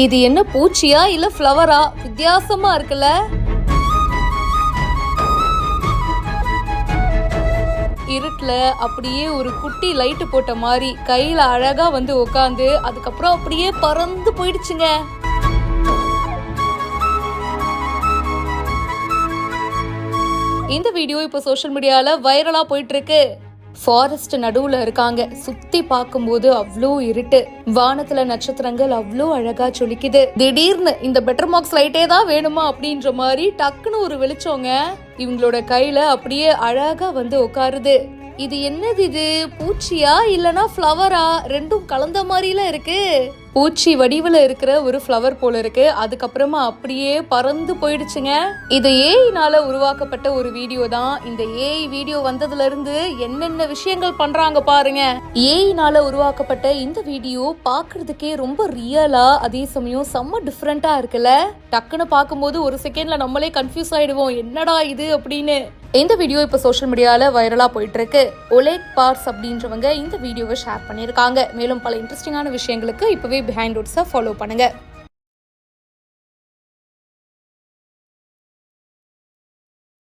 இது என்ன பூச்சியா இல்ல ஃப்ளவரா? வித்தியாசமா இருக்குல்ல. இருட்டுல அப்படியே ஒரு குட்டி லைட்டு போட்ட மாதிரி கையில அழகா வந்து உட்காந்து அதுக்கப்புறம் அப்படியே பறந்து போயிடுச்சுங்க. இந்த வீடியோ இப்போ சோஷியல் மீடியால வைரலா போயிட்டு இருக்கு. ஃபாரஸ்ட் நடுவுல இருக்காங்க. சுத்தி பார்க்கும்போது அவ்வளோ இருட்டு, வானத்துல நட்சத்திரங்கள் அவ்வளோ அழகா சொலிக்குது. திடீர்னு இந்த பெட்டர் மார்க்ஸ் லைட்டே தான் வேணுமா அப்படின்ற மாதிரி டக்குன்னு ஒரு வெளிச்சோங்க இவங்களோட கையில அப்படியே அழகா வந்து உட்காருது. இது என்னது? இது பூச்சியா இல்லனா ஃப்ளவரா? ரெண்டும் கலந்த மாதிரில இருக்கு. பூச்சி வடிவில் இருக்கிற ஒரு ஃப்ளவர் போல இருக்கு. அதுக்கப்புறமா அப்படியே பறந்து போயிடுச்சுங்க. இது ஏஐனால உருவாக்கப்பட்ட ஒரு வீடியோ தான். இந்த ஏஐ வீடியோ வந்ததுல இருந்து என்னென்ன விஷயங்கள் பண்றாங்க பாருங்க. ஏஐனால உருவாக்கப்பட்ட இந்த வீடியோ பாக்குறதுக்கே ரொம்ப ரியலா, அதே சமயம் செம்ம டிஃப்ரெண்டா இருக்குல்ல. டக்குன்னு பார்க்கும்போது ஒரு செகண்ட்ல நம்மளே கன்ஃபியூஸ் ஆயிடுவோம், என்னடா இது அப்படின்னு. இந்த வீடியோ இப்போ சோஷியல் மீடியால வைரலா போயிட்டு இருக்கு. ஒலேக் பார்ஸ் அப்படின்றவங்க இந்த வீடியோவை ஷேர் பண்ணியிருக்காங்க. மேலும் பல இன்ட்ரெஸ்டிங்கான விஷயங்களுக்கு இப்பவே பிஹைண்ட் ரூட்ஸை ஃபாலோ பண்ணுங்க.